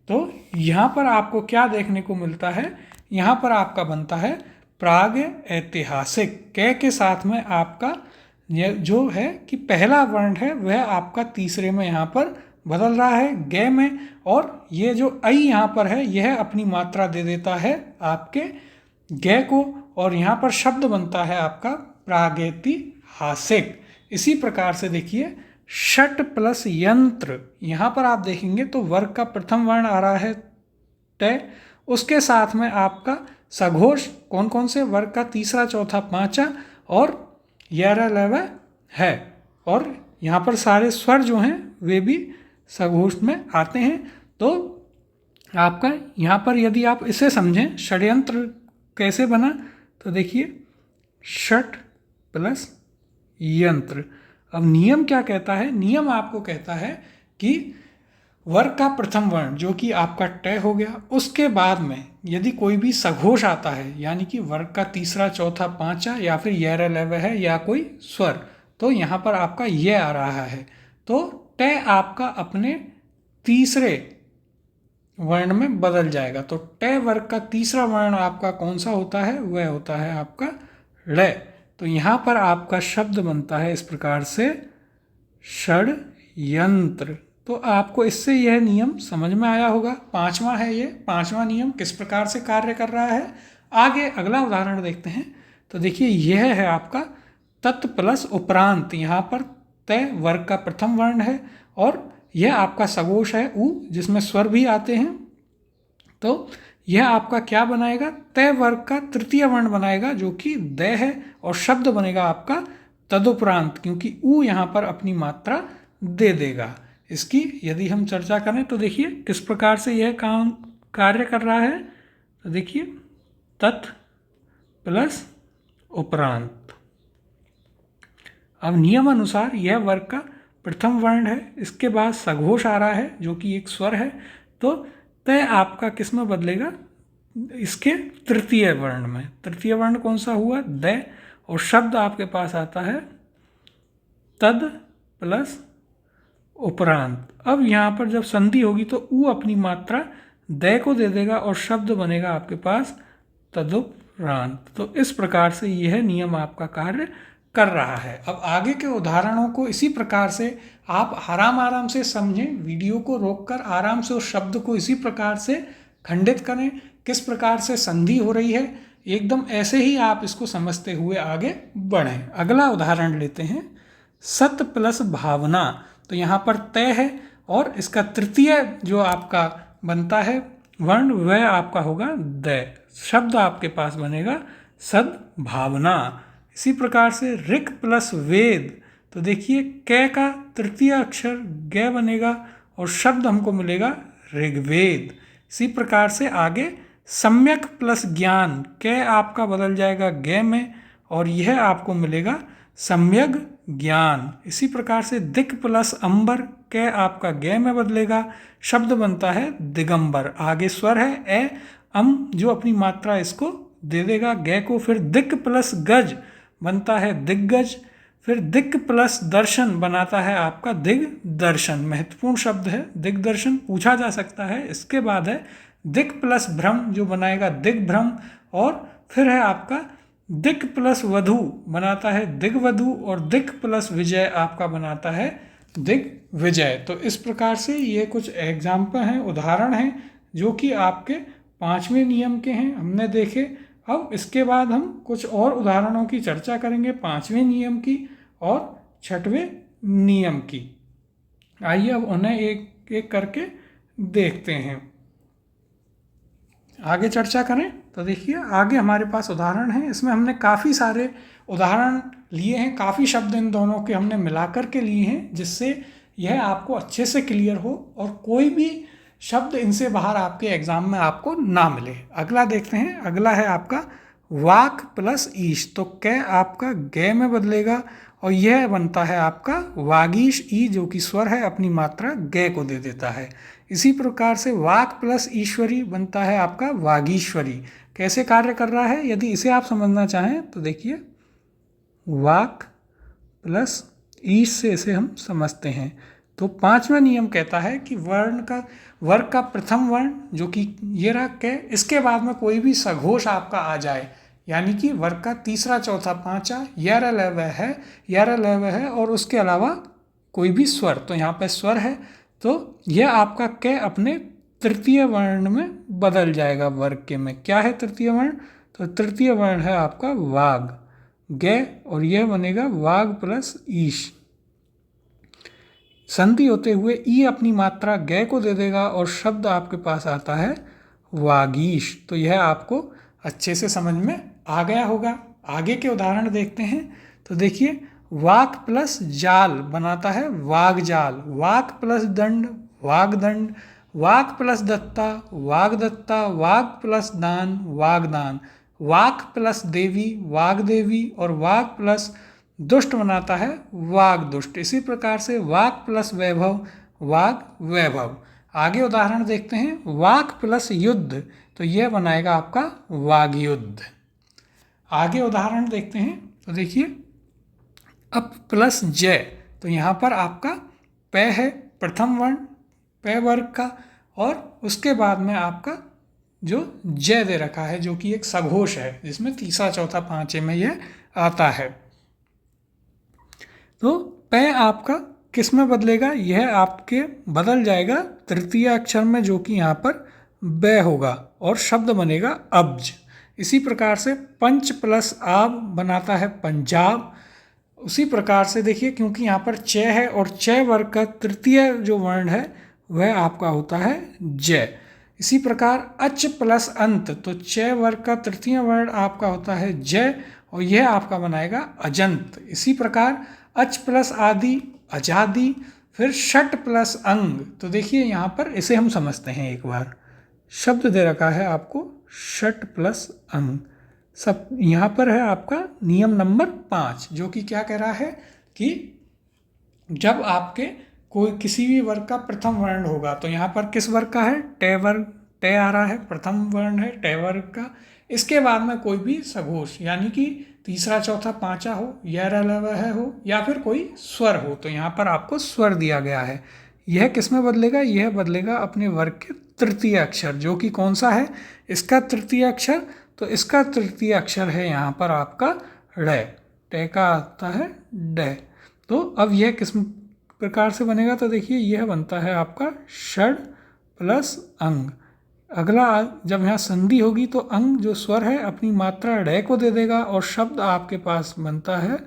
तो यहाँ पर आपको क्या देखने को मिलता है, यहाँ पर आपका बनता है प्राग ऐतिहासिक। क के साथ में आपका यह जो है कि पहला वर्ण है वह आपका तीसरे में यहाँ पर बदल रहा है ग में, और ये जो ऐ यहाँ पर है यह अपनी मात्रा दे देता है आपके ग को, और यहाँ पर शब्द बनता है आपका प्रागैतिहासिक। इसी प्रकार से देखिए षट प्लस यंत्र, यहाँ पर आप देखेंगे तो वर्ग का प्रथम वर्ण आ रहा है ट, ट, उसके साथ में आपका सघोष कौन कौन से, वर्ग का तीसरा चौथा पांचा और यरा लव है। और यहाँ पर सारे स्वर जो हैं वे भी सघोष में आते हैं। तो आपका यहाँ पर यदि आप इसे समझें षड्यंत्र कैसे बना, तो देखिए षट प्लस यंत्र। अब नियम क्या कहता है, नियम आपको कहता है कि वर्ग का प्रथम वर्ण जो कि आपका ट हो गया, उसके बाद में यदि कोई भी सघोष आता है, यानी कि वर्ग का तीसरा चौथा पांचा या फिर यर लव है या कोई स्वर, तो यहाँ पर आपका ये आ रहा है, तो ट आपका अपने तीसरे वर्ण में बदल जाएगा। तो ट वर्ग का तीसरा वर्ण आपका कौन सा होता है, वह होता है आपका ळ। तो यहाँ पर आपका शब्द बनता है इस प्रकार से षड्यंत्र। तो आपको इससे यह नियम समझ में आया होगा। पांचवा है ये, पांचवा नियम किस प्रकार से कार्य कर रहा है। आगे अगला उदाहरण देखते हैं। तो देखिए यह है आपका तत् प्लस उपरांत। यहाँ पर तय वर्ग का प्रथम वर्ण है और यह आपका सघोष है उ, जिसमें स्वर भी आते हैं। तो यह आपका क्या बनाएगा, तय वर्ग का तृतीय वर्ण बनाएगा जो कि द है, और शब्द बनेगा आपका तदुपरांत, क्योंकि उ यहाँ पर अपनी मात्रा दे देगा। इसकी यदि हम चर्चा करें तो देखिए किस प्रकार से यह काम कार्य कर रहा है। तो देखिए तत् प्लस उपरांत। अब नियम अनुसार यह वर्ग का प्रथम वर्ण है, इसके बाद सघोष आ रहा है जो कि एक स्वर है। तो तय आपका किस में बदलेगा, इसके तृतीय वर्ण में। तृतीय वर्ण कौन सा हुआ, द, और शब्द आपके पास आता है तद प्लस उपरांत। अब यहाँ पर जब संधि होगी तो उ अपनी मात्रा द को दे देगा और शब्द बनेगा आपके पास तदुपरांत। तो इस प्रकार से यह नियम आपका कार्य कर रहा है। अब आगे के उदाहरणों को इसी प्रकार से आप आराम से समझें, वीडियो को रोककर आराम से उस शब्द को इसी प्रकार से खंडित करें, किस प्रकार से संधि हो रही है, एकदम ऐसे ही आप इसको समझते हुए आगे बढ़ें। अगला उदाहरण लेते हैं, सत प्लस भावना। तो यहाँ पर तय है और इसका तृतीय जो आपका बनता है वर्ण वह आपका होगा द। शब्द आपके पास बनेगा सद्भावना। इसी प्रकार से ऋक प्लस वेद। तो देखिए क का तृतीय अक्षर ग बनेगा और शब्द हमको मिलेगा ऋग्वेद। इसी प्रकार से आगे सम्यक प्लस ज्ञान, क आपका बदल जाएगा ग में और यह आपको मिलेगा सम्यक ज्ञान। इसी प्रकार से दिक प्लस अंबर, क आपका ग में बदलेगा, शब्द बनता है दिगंबर। आगे स्वर है ए अम जो अपनी मात्रा इसको दे देगा ग को। फिर दिक प्लस गज बनता है दिग्गज। फिर दिक प्लस दर्शन बनाता है आपका दिग्दर्शन। महत्वपूर्ण शब्द है दिग्दर्शन, पूछा जा सकता है। इसके बाद है दिक प्लस भ्रम जो बनाएगा दिग्भ्रम। और फिर है आपका दिक प्लस वधु बनाता है दिग्वधु और दिक प्लस विजय आपका बनाता है दिग्विजय। तो इस प्रकार से ये कुछ एग्जाम्पल हैं, उदाहरण हैं जो कि आपके पांचवें नियम के हैं, हमने देखे। अब इसके बाद हम कुछ और उदाहरणों की चर्चा करेंगे, पांचवें नियम की और छठवें नियम की। आइए अब उन्हें एक एक करके देखते हैं, आगे चर्चा करें। तो देखिए आगे हमारे पास उदाहरण है, इसमें हमने काफ़ी सारे उदाहरण लिए हैं, काफ़ी शब्द इन दोनों के हमने मिलाकर के लिए हैं, जिससे यह आपको अच्छे से क्लियर हो और कोई भी शब्द इनसे बाहर आपके एग्जाम में आपको ना मिले। अगला देखते हैं, अगला है आपका वाक प्लस ईश। तो क आपका ग में बदलेगा और यह बनता है आपका वागीश। ई जो कि स्वर है अपनी मात्रा ग को दे देता है। इसी प्रकार से वाक प्लस ईश्वरी बनता है आपका वागीश्वरी। कैसे कार्य कर रहा है, यदि इसे आप समझना चाहें तो देखिए वाक प्लस ईश से इसे हम समझते हैं। तो पांचवा नियम कहता है कि वर्ग का प्रथम वर्ण जो कि ये रहा क, इसके बाद में कोई भी सघोष आपका आ जाए, यानी कि वर्ग का तीसरा चौथा पांचा यर लव है और उसके अलावा कोई भी स्वर। तो यहाँ पे स्वर है तो यह आपका क अपने तृतीय वर्ण में बदल जाएगा वर्ग के में। क्या है तृतीय वर्ण, तो तृतीय वर्ण है आपका वाग ग और यह बनेगा वाग प्लस ईश। संधि होते हुए ई अपनी मात्रा ग को दे देगा और शब्द आपके पास आता है वागीश। तो यह आपको अच्छे से समझ में आ गया होगा। आगे के उदाहरण देखते हैं। तो देखिए, वाक प्लस जाल बनाता है वागजाल, वाक प्लस दंड वागदंड, वाक प्लस दत्ता वागदत्ता, वाक प्लस दान वागदान, वाक प्लस देवी वागदेवी, और वाक प्लस दुष्ट बनाता है वागदुष्ट। इसी प्रकार से वाक प्लस वैभव वाग वैभव। आगे उदाहरण देखते हैं। वाक प्लस युद्ध, तो यह बनाएगा आपका वागयुद्ध। आगे उदाहरण देखते हैं। तो देखिए, अप प्लस जय, तो यहाँ पर आपका प है प्रथम वर्ण प वर्ग का, और उसके बाद में आपका जो जय दे रखा है जो कि एक सघोष है, जिसमें तीसरा चौथा पांचवे में यह आता है। तो प आपका किस में बदलेगा? यह आपके बदल जाएगा तृतीय अक्षर में, जो कि यहाँ पर ब होगा और शब्द बनेगा अब्ज। इसी प्रकार से पंच प्लस आब बनाता है पंजाब। उसी प्रकार से देखिए, क्योंकि यहाँ पर च है और च वर्ग का तृतीय जो वर्ण है वह आपका होता है जय। इसी प्रकार अच प्लस अंत, तो च वर्ग का तृतीय वर्ण आपका होता है जय, और यह आपका बनाएगा अजंत। इसी प्रकार अच प्लस आदि आजादी, फिर षट प्लस अंग। तो देखिए यहाँ पर इसे हम समझते हैं एक बार। शब्द दे रखा है आपको षट प्लस अंग। सब यहाँ पर है आपका नियम नंबर 5, जो कि क्या कह रहा है कि जब आपके कोई किसी भी वर्ग का प्रथम वर्ण होगा, तो यहाँ पर किस वर्ग का है? ट वर्ग, ट आ रहा है, प्रथम वर्ण है ट वर्ग का। इसके बाद में कोई भी सघोष, यानी कि तीसरा चौथा पांचवा हो, यह हो, या फिर कोई स्वर हो, तो यहाँ पर आपको स्वर दिया गया है। यह किस में बदलेगा? यह बदलेगा अपने वर्ग के तृतीय अक्षर, जो कि कौन सा है? इसका तृतीय अक्षर, तो इसका तृतीय अक्षर है यहाँ पर आपका ड़, ट का आता है ड। तो अब यह किस प्रकार से बनेगा? तो देखिए, यह बनता है आपका षड प्लस अंग। अगला जब यहाँ संधि होगी तो अंग जो स्वर है अपनी मात्रा ड़ को दे देगा, और शब्द आपके पास बनता है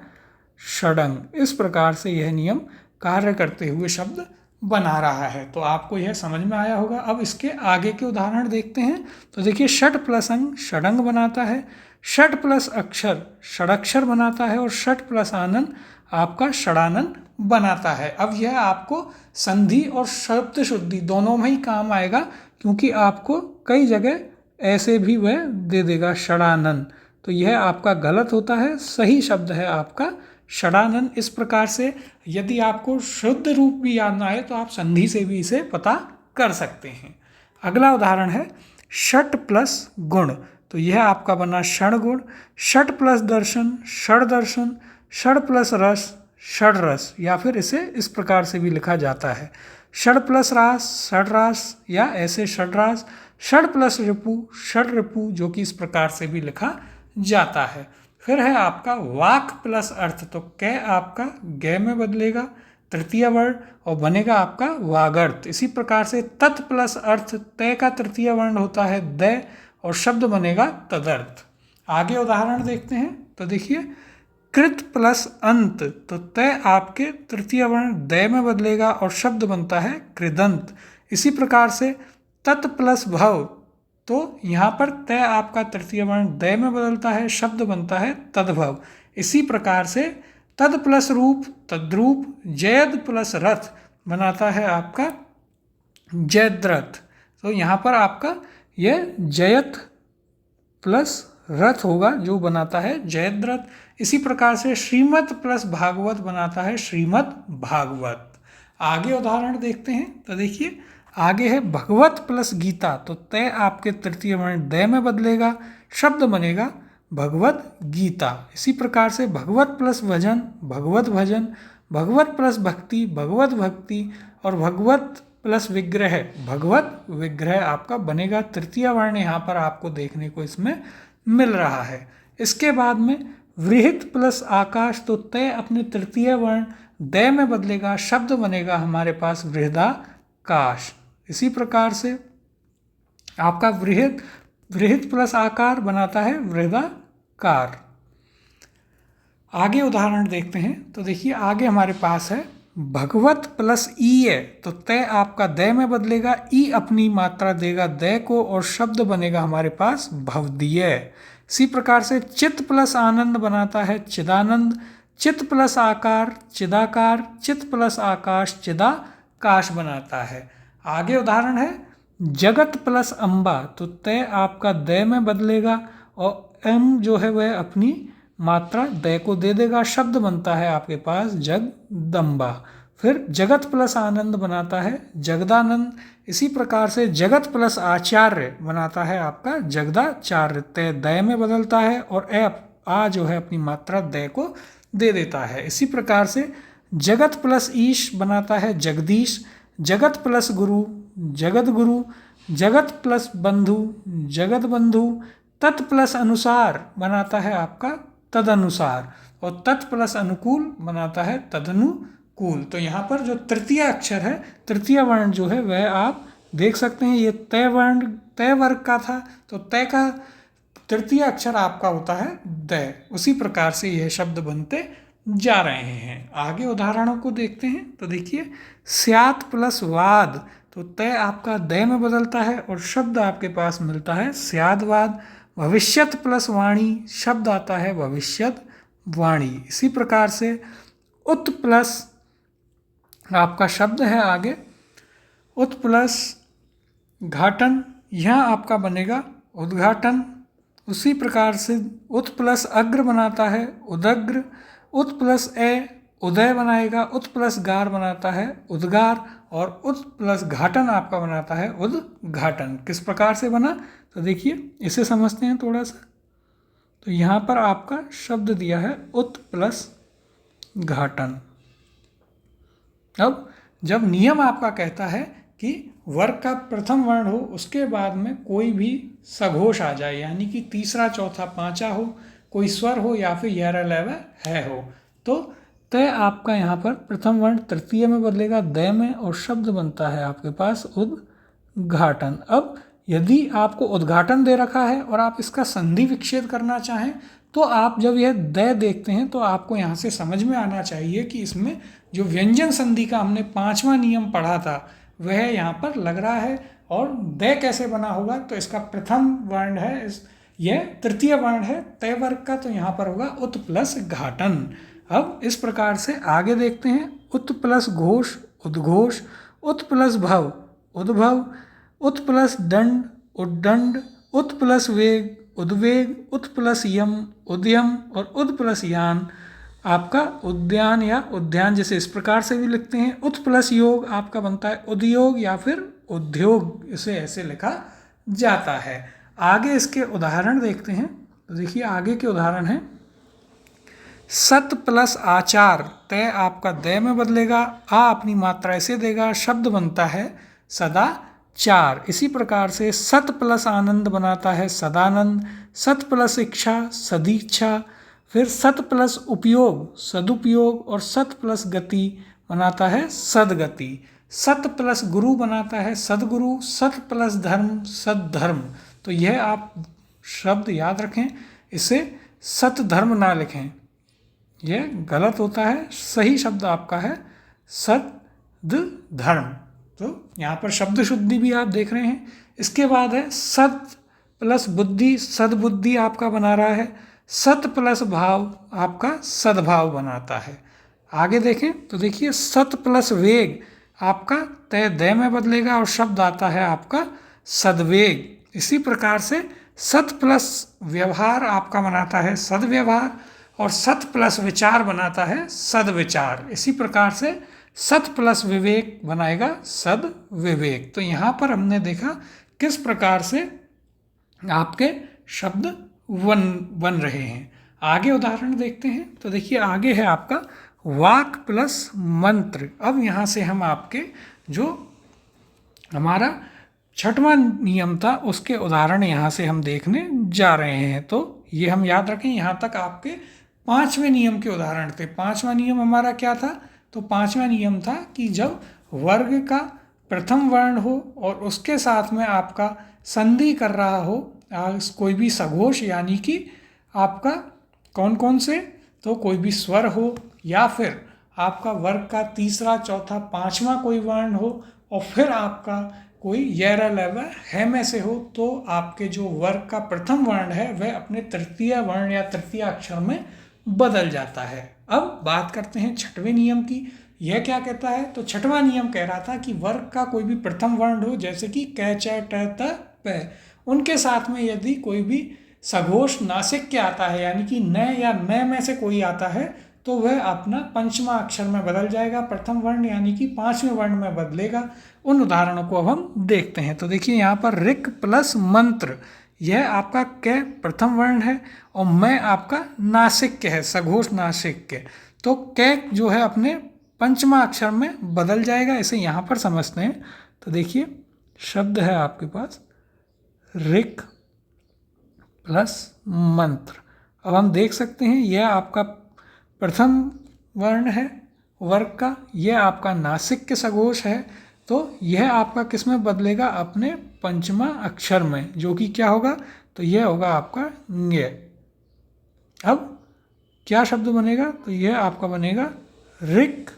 षडंग। इस प्रकार से यह नियम कार्य करते हुए शब्द बना रहा है। तो आपको यह समझ में आया होगा। अब इसके आगे के उदाहरण देखते हैं। तो देखिए, षट प्लस अंग षडंग बनाता है, षट प्लस अक्षर षडक्षर बनाता है, और षट प्लस आनंद आपका षडानंद बनाता है। अब यह आपको संधि और शब्द शुद्धि दोनों में ही काम आएगा, क्योंकि आपको कई जगह ऐसे भी वह दे देगा षडानंद। तो यह आपका गलत होता है, सही शब्द है आपका षडानंद। इस प्रकार से यदि आपको शुद्ध रूप भी याद ना आए तो आप संधि से भी इसे पता कर सकते हैं। अगला उदाहरण है षट प्लस गुण, तो यह आपका बना षण गुण। षट प्लस दर्शन षड दर्शन, षड प्लस रस षड रस, या फिर इसे इस प्रकार से भी लिखा जाता है षड प्लस रास षड रास, या ऐसे षड रास। षड प्लस रिपु षड रिपु, जो कि इस प्रकार से भी लिखा जाता है। फिर है आपका वाक प्लस अर्थ, तो कै आपका ग में बदलेगा तृतीय वर्ण और बनेगा आपका वागर्थ। इसी प्रकार से तत् प्लस अर्थ, तय का तृतीय वर्ण होता है द, और शब्द बनेगा तदर्थ। आगे उदाहरण देखते हैं। तो देखिए, कृत प्लस अंत, तो तय आपके तृतीय वर्ण द में बदलेगा और शब्द बनता है कृदंत। इसी प्रकार से तत् प्लस भव, तो यहाँ पर तय आपका तृतीय वर्ण द में बदलता है, शब्द बनता है तद्भव। इसी प्रकार से तद प्लस रूप तद्रूप, जयद प्लस रथ बनाता है आपका जयद्रथ। तो यहाँ पर आपका यह जयत प्लस रथ होगा, जो बनाता है जयद्रथ। इसी प्रकार से श्रीमत प्लस भागवत बनाता है श्रीमद भागवत। आगे उदाहरण देखते हैं। तो देखिए, आगे है भगवत प्लस गीता, तो तय आपके तृतीय वर्ण द में बदलेगा, शब्द बनेगा भगवत गीता। इसी प्रकार से भगवत प्लस भजन भगवत भजन, भगवत प्लस भक्ति भगवत भक्ति, और भगवत प्लस विग्रह भगवत विग्रह आपका बनेगा। तृतीय वर्ण यहाँ पर आपको देखने को इसमें मिल रहा है। इसके बाद में वृहित प्लस आकाश, तो तय अपने तृतीय वर्ण द में बदलेगा, शब्द बनेगा हमारे पास वृहदाकाश। इसी प्रकार से आपका वृहित प्लस आकार बनाता है वृहदाकार। आगे उदाहरण देखते हैं। तो देखिए, आगे हमारे पास है भगवत प्लस ई है तो तय आपका द में बदलेगा, ई अपनी मात्रा देगा द को और शब्द बनेगा हमारे पास भवदीय। इसी प्रकार से चित प्लस आनंद बनाता है चिदानंद, चित प्लस आकार चिदाकार, चित प्लस आकाश चिदाकाश बनाता है। आगे उदाहरण है जगत प्लस अम्बा तो तय आपका द में बदलेगा और एम जो है वह अपनी मात्रा द को दे देगा, शब्द बनता है आपके पास जगदम्बा। फिर जगत प्लस आनंद बनाता है जगदानंद। इसी प्रकार से जगत प्लस आचार्य बनाता है आपका जगदाचार्य, तय द में बदलता है और आ जो है अपनी मात्रा द को दे देता है। इसी प्रकार से जगत प्लस ईश बनाता है जगदीश, जगत प्लस गुरु जगत गुरु, जगत प्लस बंधु जगत बंधु, तत् प्लस अनुसार बनाता है आपका तदनुसार और तत् प्लस अनुकूल बनाता है तदनुकूल। तो यहाँ पर जो तृतीय अक्षर है, तृतीय वर्ण जो है वह आप देख सकते हैं, ये तय वर्ण तय वर्ग का था तो तय का तृतीय अक्षर आपका होता है द। उसी प्रकार से यह शब्द बनते जा रहे हैं। आगे उदाहरणों को देखते हैं तो देखिए स्यात प्लस वाद तो तय आपका द में बदलता है और शब्द आपके पास मिलता है स्यादवाद। भविष्यत प्लस वाणी शब्द आता है भविष्यत वाणी। इसी प्रकार से उत प्लस आपका शब्द है आगे उत प्लस घाटन, यहाँ आपका बनेगा उद्घाटन। उसी प्रकार से उत प्लस अग्र बनाता है उदग्र, उत प्लस ए उदय बनाएगा, उत प्लस गार बनाता है उद्गार और उत प्लस घाटन आपका बनाता है उद्घाटन। किस प्रकार से बना तो देखिए इसे समझते हैं थोड़ा सा। तो यहाँ पर आपका शब्द दिया है उत प्लस घाटन। अब जब नियम आपका कहता है कि वर्ग का प्रथम वर्ण हो उसके बाद में कोई भी सघोष आ जाए, यानी कि तीसरा चौथा पांचवा हो, कोई स्वर हो या फिर यह लव है हो, तो तय आपका यहाँ पर प्रथम वर्ण तृतीय में बदलेगा द में और शब्द बनता है आपके पास उद्घाटन। अब यदि आपको उद्घाटन दे रखा है और आप इसका संधि विच्छेद करना चाहें तो आप जब यह द देखते हैं तो आपको यहाँ से समझ में आना चाहिए कि इसमें जो व्यंजन संधि का हमने 5वां नियम पढ़ा था वह यहाँ पर लग रहा है। और द कैसे बना होगा तो इसका प्रथम वर्ण है, यह तृतीय वर्ण है तय वर्ग का, तो यहाँ पर होगा उत प्लस घाटन। अब इस प्रकार से आगे देखते हैं उत प्लस घोष उद्घोष, उत प्लस भव उद्भव, उत प्लस दंड उद्दंड, उत प्लस वेग उद्वेग, उत प्लस यम उद्यम और उद प्लस यान आपका उद्यान या उद्यान, जैसे इस प्रकार से भी लिखते हैं। उत प्लस योग आपका बनता है उद्योग या फिर उद्योग, इसे ऐसे लिखा जाता है। आगे इसके उदाहरण देखते हैं तो देखिए आगे के उदाहरण हैं सत प्लस आचार तय आपका द में बदलेगा, आ अपनी मात्रा ऐसे देगा, शब्द बनता है सदाचार। इसी प्रकार से सत प्लस आनंद बनाता है सदानंद, सत प्लस इच्छा सदीच्छा, फिर सत प्लस उपयोग सदुपयोग और सत प्लस गति बनाता है सदगति। सत प्लस गुरु बनाता है सदगुरु, सत प्लस धर्म सदधर्म। तो यह आप शब्द याद रखें, इसे सत धर्म ना लिखें, यह गलत होता है। सही शब्द आपका है सद धर्म। तो यहाँ पर शब्द शुद्धि भी आप देख रहे हैं। इसके बाद है सत प्लस बुद्धि सदबुद्धि आपका बना रहा है, सत प्लस भाव आपका सद्भाव बनाता है। आगे देखें तो देखिए सत प्लस वेग आपका तय द में बदलेगा और शब्द आता है आपका सदवेग। इसी प्रकार से सत प्लस व्यवहार आपका बनाता है सदव्यवहार और सत प्लस विचार बनाता है सदविचार। इसी प्रकार से सत प्लस विवेक बनाएगा सद विवेक। तो यहाँ पर हमने देखा किस प्रकार से आपके शब्द बन रहे हैं। आगे उदाहरण देखते हैं तो देखिए आगे है आपका वाक प्लस मंत्र। अब यहाँ से हम आपके जो हमारा 6वां नियम था उसके उदाहरण यहाँ से हम देखने जा रहे हैं। तो ये हम याद रखें, यहाँ तक आपके 5वें नियम के उदाहरण थे। 5वां नियम हमारा क्या था तो 5वां नियम था कि जब वर्ग का प्रथम वर्ण हो और उसके साथ में आपका संधि कर रहा हो कोई भी सघोष, यानी कि आपका कौन कौन से तो कोई भी स्वर हो या फिर आपका वर्ग का तीसरा, चौथा, पांचवा कोई वर्ण हो और फिर आपका कोई यह लव है में से हो, तो आपके जो वर्ग का प्रथम वर्ण है वह अपने तृतीय वर्ण या तृतीय अक्षर में बदल जाता है। अब बात करते हैं छठवें नियम की। यह क्या कहता है? तो छठवां नियम कह रहा था कि वर्ग का कोई भी प्रथम वर्ण हो, जैसे कि क, च, ट, त, प, उनके साथ में यदि कोई भी सघोष नासिक आता है, यानी कि न या न में से कोई आता है, तो वह अपना पंचमा अक्षर में बदल जाएगा, प्रथम वर्ण यानी कि पांचवें वर्ण में बदलेगा। उन उदाहरणों को अब हम देखते हैं। तो देखिए यहाँ पर ऋक प्लस मंत्र, यह आपका क प्रथम वर्ण है और मैं आपका नासिक है, सघोष नासिक के, तो क जो है अपने पंचमा अक्षर में बदल जाएगा। इसे यहाँ पर समझते हैं। तो देखिए शब्द है आपके पास ऋक प्लस मंत्र। अब हम देख सकते हैं यह आपका प्रथम वर्ण है वर्ग का, यह आपका नासिक के सघोष है, तो यह आपका किस में बदलेगा? अपने पंचमा अक्षर में, जो कि क्या होगा? तो यह होगा आपका ञ। अब क्या शब्द बनेगा? तो यह आपका बनेगा ऋक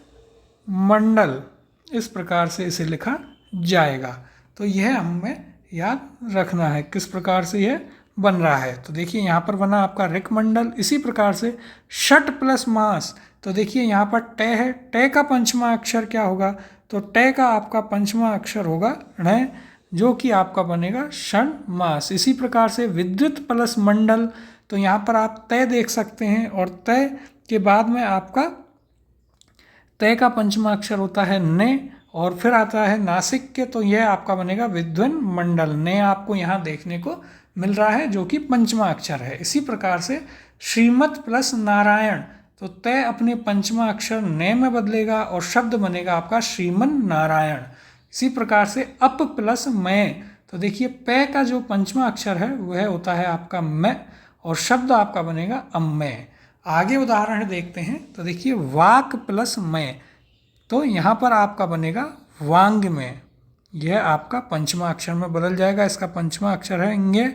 मंडल। इस प्रकार से इसे लिखा जाएगा। तो यह हमें याद रखना है किस प्रकार से यह बन रहा है। तो देखिए यहाँ पर बना आपका ऋक मंडल। इसी प्रकार से षट प्लस मास, तो देखिए यहाँ पर ट है, ट का पंचमा अक्षर क्या होगा? तो ट का आपका पंचमा अक्षर होगा ण, जो कि आपका बनेगा षण मास। इसी प्रकार से विद्युत प्लस मंडल, तो यहाँ पर आप तय देख सकते हैं और तय के बाद में आपका तय का पंचमा अक्षर होता है न और फिर आता है नासिक के, तो यह आपका बनेगा विद्वन मंडल। न आपको यहाँ देखने को मिल रहा है जो कि पंचमा अक्षर है। इसी प्रकार से श्रीमत प्लस नारायण, तो तय अपने पंचमा अक्षर न में बदलेगा और शब्द बनेगा आपका श्रीमन नारायण। इसी प्रकार से अप प्लस मैं, तो देखिए प का जो पंचमा अक्षर है वह होता है आपका मैं और शब्द आपका बनेगा अम्मय। आगे उदाहरण देखते हैं। तो देखिए वाक प्लस मैं, तो यहाँ पर आपका बनेगा वांग में, यह आपका पंचमा अक्षर में बदल जाएगा। इसका पंचमा अक्षर है ङ,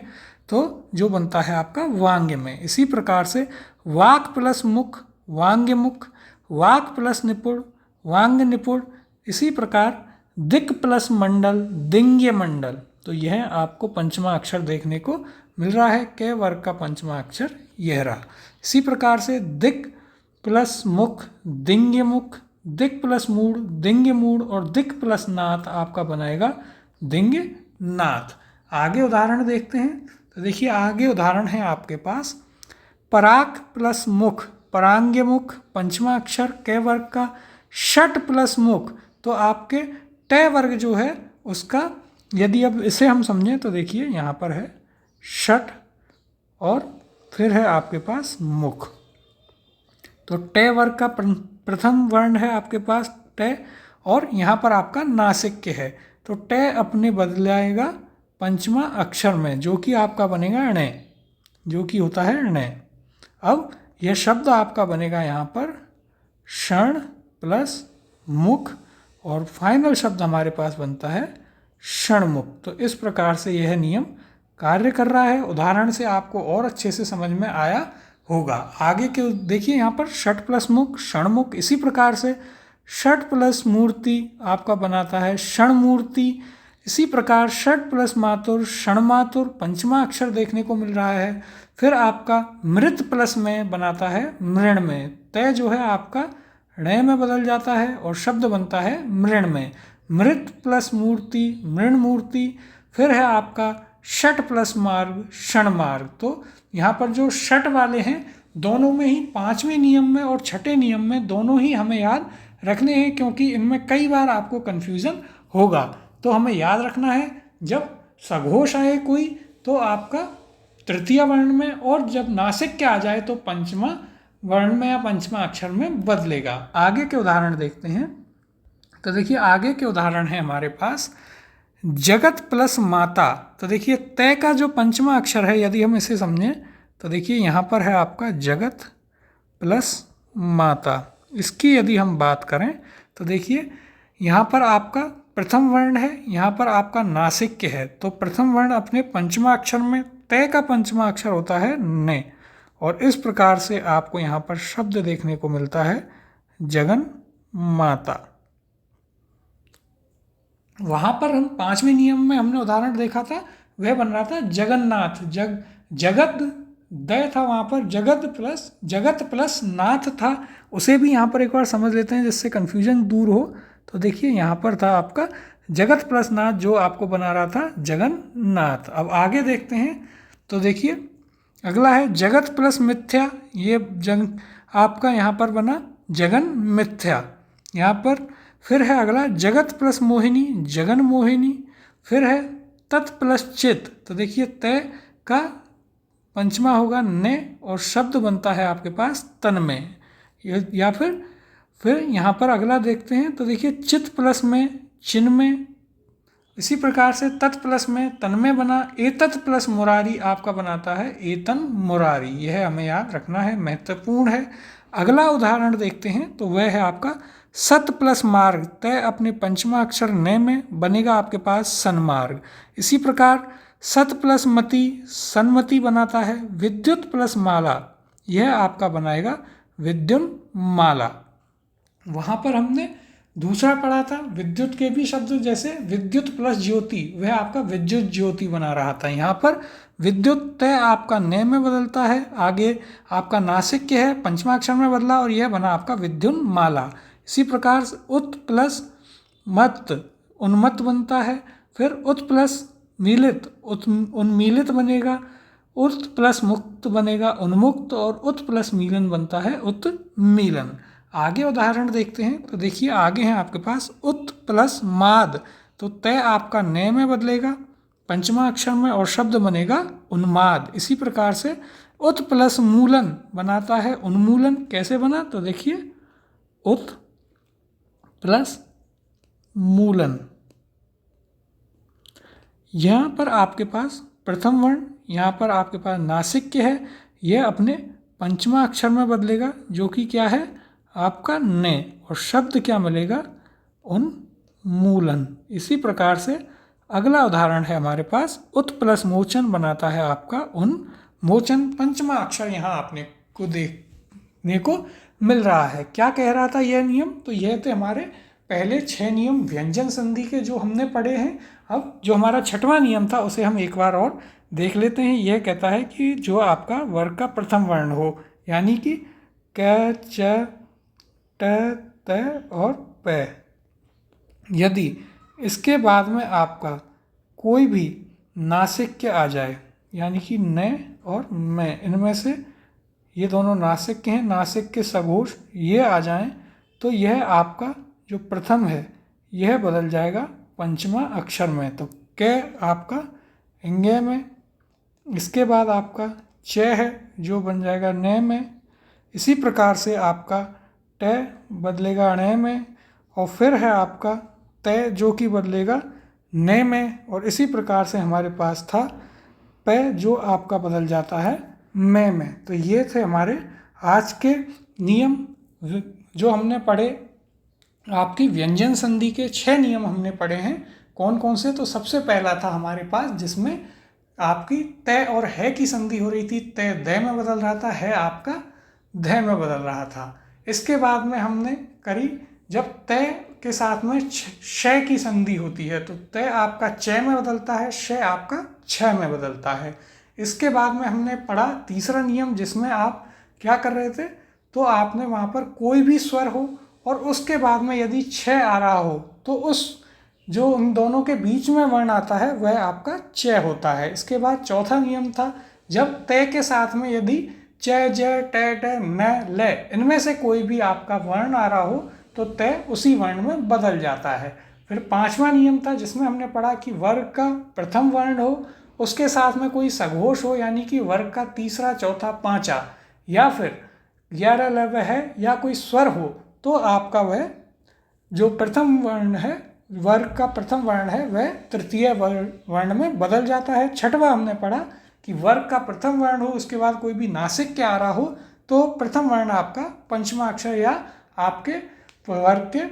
तो जो बनता है आपका वांग में। इसी प्रकार से वाक प्लस मुख वांग मुख, वाक प्लस निपुण वांग निपुण। इसी प्रकार दिक प्लस मंडल दिंग्य मंडल, तो यह आपको पंचमा अक्षर देखने को मिल रहा है। के वर्ग का पंचमा अक्षर यह रहा। इसी प्रकार से दिक प्लस मुख दिंग्य मुख, दिक प्लस मूड दिंग्य मूड और दिक प्लस नाथ आपका बनाएगा दिंग्य नाथ। आगे उदाहरण देखते हैं। तो देखिए आगे उदाहरण है आपके पास पराक प्लस मुख परांग्य मुख, पंचमा अक्षर क वर्ग का। षट प्लस मुख, तो आपके ट वर्ग जो है उसका, यदि अब इसे हम समझें तो देखिए यहाँ पर है षट और फिर है आपके पास मुख, तो ट वर्ग का प्रथम वर्ण है आपके पास ट और यहाँ पर आपका नासिक के है, तो ट अपने बदलाएगा पंचमा अक्षर में, जो कि आपका बनेगा ण, जो कि होता है ण। अब यह शब्द आपका बनेगा यहाँ पर क्षण प्लस मुख और फाइनल शब्द हमारे पास बनता है क्षणमुख। तो इस प्रकार से यह नियम कार्य कर रहा है। उदाहरण से आपको और अच्छे से समझ में आया होगा। आगे के देखिए यहाँ पर षट प्लस मुख क्षणमुख। इसी प्रकार से षट प्लस मूर्ति आपका बनाता है क्षण मूर्ति। इसी प्रकार षट प्लस मातुर क्षण मातुर, पंचमा अक्षर देखने को मिल रहा है। फिर आपका मृत प्लस में बनाता है मृण में, तय जो है आपका ण में बदल जाता है और शब्द बनता है मृण में। मृत प्लस मूर्ति मृण मूर्ति। फिर है आपका षट प्लस मार्ग क्षण मार्ग। तो यहाँ पर जो षट वाले हैं दोनों में ही, पांचवें नियम में और छठे नियम में दोनों ही हमें याद रखने हैं, क्योंकि इनमें कई बार आपको कन्फ्यूज़न होगा। तो हमें याद रखना है जब सघोष आए कोई तो आपका तृतीय वर्ण में, और जब नासिक के आ जाए तो पंचमा वर्ण में या पंचमा अक्षर में बदलेगा। आगे के उदाहरण देखते हैं। तो देखिए आगे के उदाहरण है हमारे पास जगत प्लस माता। तो देखिए तय का जो पंचमा अक्षर है यदि हम इसे समझें तो देखिए यहाँ पर है आपका जगत प्लस माता। इसकी यदि हम बात करें तो देखिए यहाँ पर आपका प्रथम वर्ण है, यहाँ पर आपका नासिक के है, तो प्रथम वर्ण अपने पंचमा अक्षर में, तय का पंचमा अक्षर होता है न, और इस प्रकार से आपको यहाँ पर शब्द देखने को मिलता है जगन माता। वहाँ पर हम 5वें नियम में हमने उदाहरण देखा था, वह बन रहा था जगन्नाथ। जगत द था वहाँ पर, जगत प्लस नाथ था। उसे भी यहाँ पर एक बार समझ लेते हैं जिससे कन्फ्यूजन दूर हो। तो देखिए यहाँ पर था आपका जगत प्लस नाथ, जो आपको बना रहा था जगन्नाथ। अब आगे देखते हैं तो देखिए अगला है जगत प्लस मिथ्या। ये आपका यहाँ पर बना जगन मिथ्या। यहाँ पर फिर है अगला जगत प्लस मोहिनी, जगन मोहिनी। फिर है तत् प्लस चित, तो देखिए तय का पंचमा होगा ने और शब्द बनता है आपके पास तन्मय। या फिर यहाँ पर अगला देखते हैं तो देखिए चित प्लस में चिन्मय। इसी प्रकार से तत् प्लस में तन्मय बना। एतत् प्लस मुरारी आपका बनाता है एतन मुरारी। यह हमें याद रखना है, महत्वपूर्ण है। अगला उदाहरण देखते हैं तो वह है आपका सत प्लस मार्ग। तय अपने पंचमा अक्षर न में बनेगा आपके पास सन्मार्ग। इसी प्रकार सत प्लस मति सन्मति बनाता है। विद्युत प्लस माला, यह आपका बनाएगा विद्युन्माला। वहाँ पर हमने दूसरा पढ़ा था विद्युत के भी शब्द, जैसे विद्युत प्लस ज्योति, वह आपका विद्युत ज्योति बना रहा था। यहाँ पर विद्युत तय आपका न में बदलता है, आगे आपका नासिक्य है पंचमा अक्षर में बदला और यह बना आपका विद्युन्माला। इसी प्रकार से उत प्लस मत उन्मत्त बनता है। फिर उत प्लस मीलित उन्मीलित बनेगा। उत प्लस मुक्त बनेगा उन्मुक्त और उत प्लस मीलन बनता है उत्मीलन। आगे उदाहरण देखते हैं तो देखिए आगे हैं आपके पास उत प्लस माद, तो तय आपका न में बदलेगा पंचमा अक्षर में और शब्द बनेगा उन्माद। इसी प्रकार से उत प्लस मूलन बनाता है उन्मूलन। कैसे बना तो देखिए उत प्लस मूलन। यहाँ पर आपके पास प्रथम वर्ण, यहाँ पर आपके पास नासिक्य है, यह अपने पंचमा अक्षर में बदलेगा जो कि क्या है आपका ने, और शब्द क्या मिलेगा उन्मूलन। इसी प्रकार से अगला उदाहरण है हमारे पास उत प्लस मोचन बनाता है आपका उन्मोचन। पंचमा अक्षर यहाँ आपने को देखने को मिल रहा है। क्या कह रहा था यह नियम, तो यह थे हमारे पहले 6 नियम व्यंजन संधि के जो हमने पढ़े हैं। अब जो हमारा 6वां नियम था उसे हम एक बार और देख लेते हैं। यह कहता है कि जो आपका वर्ग का प्रथम वर्ण हो, यानी कि क च ट त और प, यदि इसके बाद में आपका कोई भी नासिक्य आ जाए, यानी कि न और मैं, इनमें से ये दोनों नासिक्य हैं, नासिक्य सघोष ये आ जाएं, तो यह आपका जो प्रथम है यह बदल जाएगा पंचमा अक्षर में। तो क आपका इंगे में, इसके बाद आपका च है जो बन जाएगा न में। इसी प्रकार से आपका ट बदलेगा ण में, और फिर है आपका तय जो कि बदलेगा न में, और इसी प्रकार से हमारे पास था प जो आपका बदल जाता है में। तो ये थे हमारे आज के नियम जो हमने पढ़े। आपकी व्यंजन संधि के 6 नियम हमने पढ़े हैं। कौन कौन से, तो सबसे पहला था हमारे पास जिसमें आपकी तय और है की संधि हो रही थी, तय द में बदल रहा था, है आपका ध में बदल रहा था। इसके बाद में हमने करी जब तय के साथ में श की संधि होती है, तो तय आपका च में बदलता है, श आपका छ में बदलता है। इसके बाद में हमने पढ़ा तीसरा नियम जिसमें आप क्या कर रहे थे, तो आपने वहाँ पर कोई भी स्वर हो और उसके बाद में यदि छ आ रहा हो तो उस जो उन दोनों के बीच में वर्ण आता है वह आपका च होता है। इसके बाद चौथा नियम था जब तय के साथ में यदि च ज ट ट न ल इनमें से कोई भी आपका वर्ण आ रहा हो तो तय उसी वर्ण में बदल जाता है। फिर पांचवा नियम था जिसमें हमने पढ़ा कि वर्ग का प्रथम वर्ण हो, उसके साथ में कोई सघोष हो, यानी कि वर्ग का तीसरा चौथा पांचा, या फिर ग्यारह लव है या कोई स्वर हो, तो आपका वह जो प्रथम वर्ण है, वर्ग का प्रथम वर्ण है, वह तृतीय वर्ण में बदल जाता है। छठवां हमने पढ़ा कि वर्ग का प्रथम वर्ण हो, उसके बाद कोई भी नासिक के आ रहा हो, तो प्रथम वर्ण आपका पंचमा अक्षर या आपके वर्ग के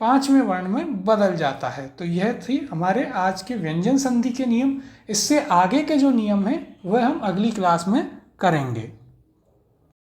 पांचवें वर्ण में बदल जाता है। तो यह थी हमारे आज के व्यंजन संधि के नियम। इससे आगे के जो नियम हैं वह हम अगली क्लास में करेंगे।